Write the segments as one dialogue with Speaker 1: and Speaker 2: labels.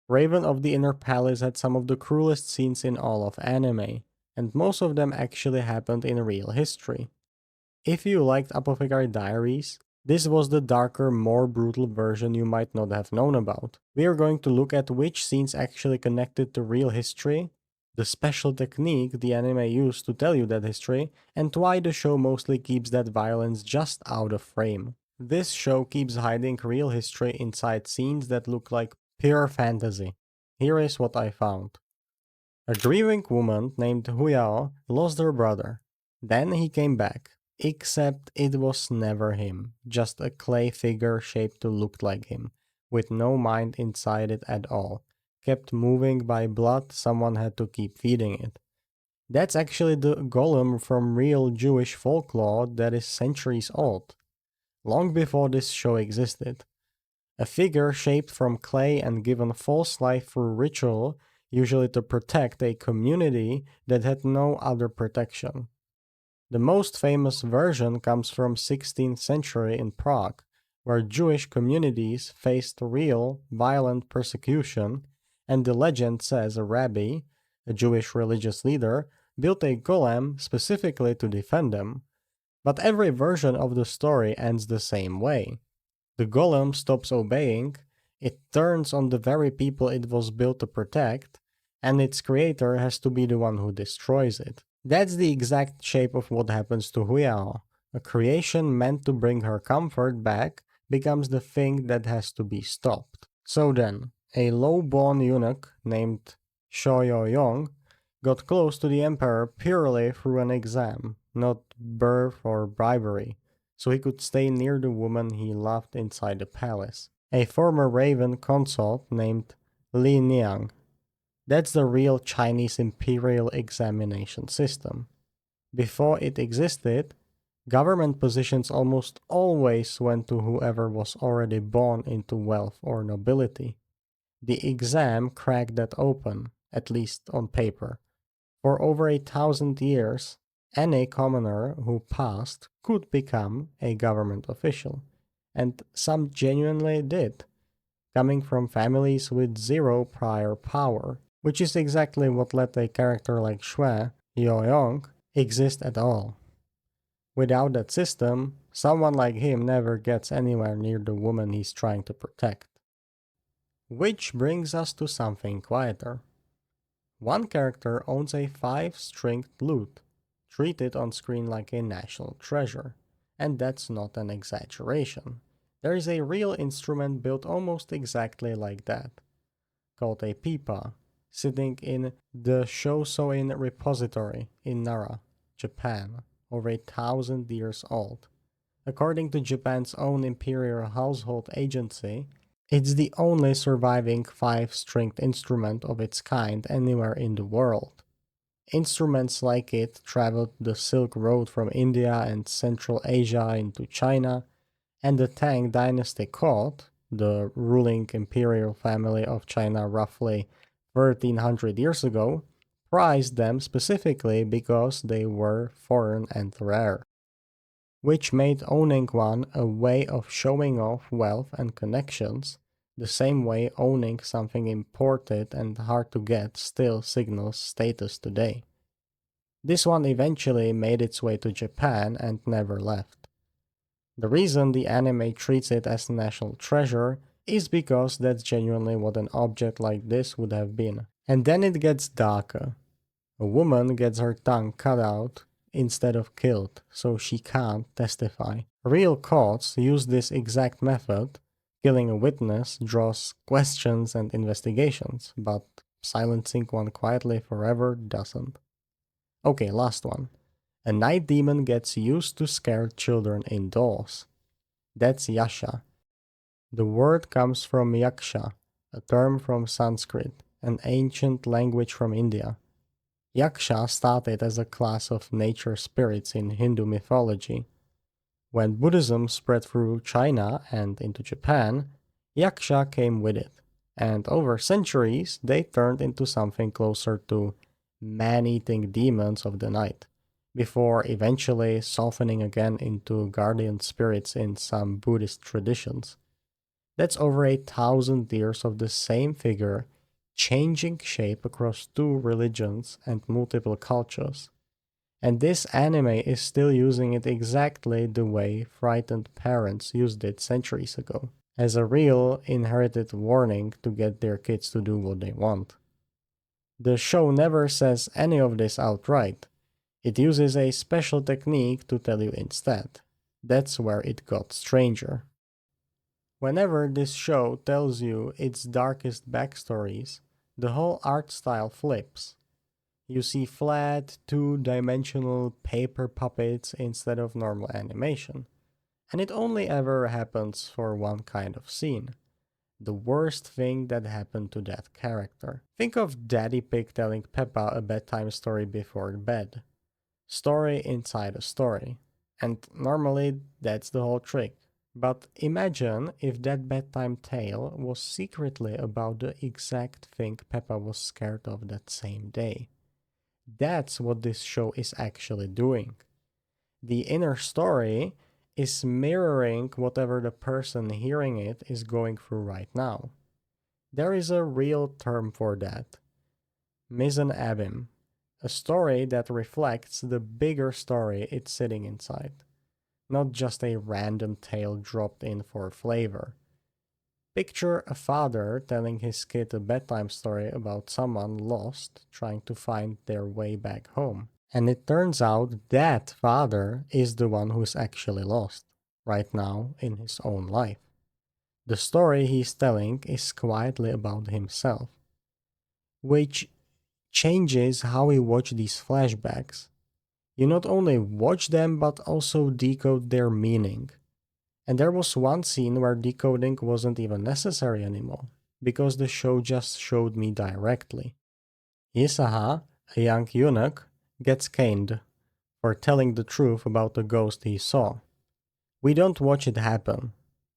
Speaker 1: Raven of the Inner Palace had some of the cruelest scenes in all of anime, and most of them actually happened in real history. If you liked Apothecary Diaries, this was the darker, more brutal version you might not have known about. We are going to look at which scenes actually connected to real history, the special technique the anime used to tell you that history, and why the show mostly keeps that violence just out of frame. This show keeps hiding real history inside scenes that look like pure fantasy. Here is what I found. A grieving woman named Huyao lost her brother. Then he came back, except it was never him, just a clay figure shaped to look like him, with no mind inside it at all, kept moving by blood someone had to keep feeding it. That's actually the golem from real Jewish folklore that is centuries old, long before this show existed. A figure shaped from clay and given false life through ritual, usually to protect a community that had no other protection. The most famous version comes from 16th century in Prague, where Jewish communities faced real, violent persecution, and the legend says a rabbi, a Jewish religious leader, built a golem specifically to defend them. But every version of the story ends the same way. The golem stops obeying, it turns on the very people it was built to protect, and its creator has to be the one who destroys it. That's the exact shape of what happens to Huyao. A creation meant to bring her comfort back becomes the thing that has to be stopped. So then, a low-born eunuch named Shoyoyong got close to the emperor purely through an exam, not birth or bribery, so he could stay near the woman he loved inside the palace. A former raven consort named Li Niang. That's the real Chinese imperial examination system. Before it existed, government positions almost always went to whoever was already born into wealth or nobility. The exam cracked that open, at least on paper. For over 1,000 years, any commoner who passed could become a government official, and some genuinely did, coming from families with zero prior power, which is exactly what let a character like Shui Yoyong exist at all. Without that system, someone like him never gets anywhere near the woman he's trying to protect. Which brings us to something quieter. One character owns a 5-stringed lute, treated on screen like a national treasure, and that's not an exaggeration. There is a real instrument built almost exactly like that, called a pipa, sitting in the Shosoin repository in Nara, Japan, over 1,000 years old. According to Japan's own imperial household agency, it's the only surviving 5-stringed instrument of its kind anywhere in the world. Instruments like it traveled the Silk Road from India and Central Asia into China, and the Tang dynasty court, the ruling imperial family of China roughly 1,300 years ago, prized them specifically because they were foreign and rare, which made owning one a way of showing off wealth and connections, the same way owning something imported and hard to get still signals status today. This one eventually made its way to Japan and never left. The reason the anime treats it as a national treasure is because that's genuinely what an object like this would have been. And then it gets darker. A woman gets her tongue cut out instead of killed, so she can't testify. Real courts use this exact method. Killing a witness draws questions and investigations, but silencing one quietly forever doesn't. Okay, last one. A night demon gets used to scare children indoors. That's Yasha. The word comes from Yaksha, a term from Sanskrit, an ancient language from India. Yaksha started as a class of nature spirits in Hindu mythology. When Buddhism spread through China and into Japan, Yaksha came with it, and over centuries they turned into something closer to man-eating demons of the night, before eventually softening again into guardian spirits in some Buddhist traditions. That's over 1,000 years of the same figure changing shape across two religions and multiple cultures. And this anime is still using it exactly the way frightened parents used it centuries ago, as a real inherited warning to get their kids to do what they want. The show never says any of this outright. It uses a special technique to tell you instead. That's where it got stranger. Whenever this show tells you its darkest backstories, the whole art style flips. You see flat, two-dimensional paper puppets instead of normal animation. And it only ever happens for one kind of scene. The worst thing that happened to that character. Think of Daddy Pig telling Peppa a bedtime story before bed. Story inside a story. And normally that's the whole trick. But imagine if that bedtime tale was secretly about the exact thing Peppa was scared of that same day. That's what this show is actually doing. The inner story is mirroring whatever the person hearing it is going through right now. There is a real term for that. Mizan Abim, a story that reflects the bigger story it's sitting inside, not just a random tale dropped in for flavor. Picture a father telling his kid a bedtime story about someone lost trying to find their way back home. And it turns out that father is the one who's actually lost right now in his own life. The story he's telling is quietly about himself, which changes how we watch these flashbacks. You not only watch them but also decode their meaning. And there was one scene where decoding wasn't even necessary anymore, because the show just showed me directly. Isaha, a young eunuch, gets caned for telling the truth about the ghost he saw. We don't watch it happen.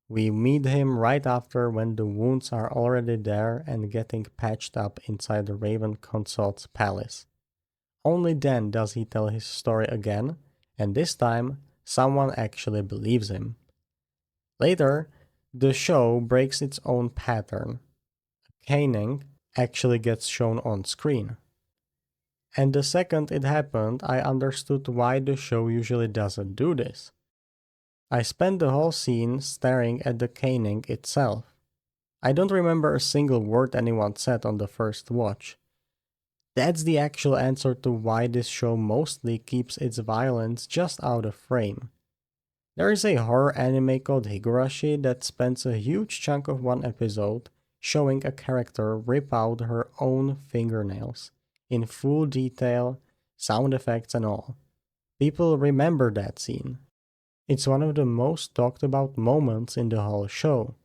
Speaker 1: We meet him right after when the wounds are already there and getting patched up inside the Raven Consort's palace. Only then does he tell his story again, and this time, someone actually believes him. Later, the show breaks its own pattern. Caning actually gets shown on screen. And the second it happened, I understood why the show usually doesn't do this. I spent the whole scene staring at the caning itself. I don't remember a single word anyone said on the first watch. That's the actual answer to why this show mostly keeps its violence just out of frame. There is a horror anime called Higurashi that spends a huge chunk of one episode showing a character rip out her own fingernails, in full detail, sound effects and all. People remember that scene. It's one of the most talked about moments in the whole show,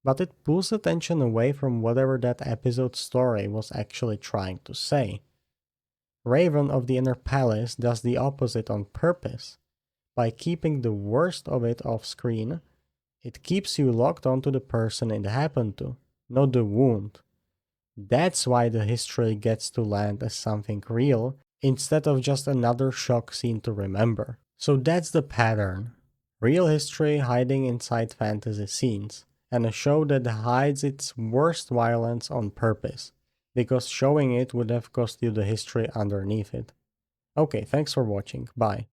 Speaker 1: but it pulls attention away from whatever that episode's story was actually trying to say. Raven of the Inner Palace does the opposite on purpose. By keeping the worst of it off screen, it keeps you locked onto the person it happened to, not the wound. That's why the history gets to land as something real instead of just another shock scene to remember. So that's the pattern. Real history hiding inside fantasy scenes, and a show that hides its worst violence on purpose, because showing it would have cost you the history underneath it. Okay, thanks for watching, bye.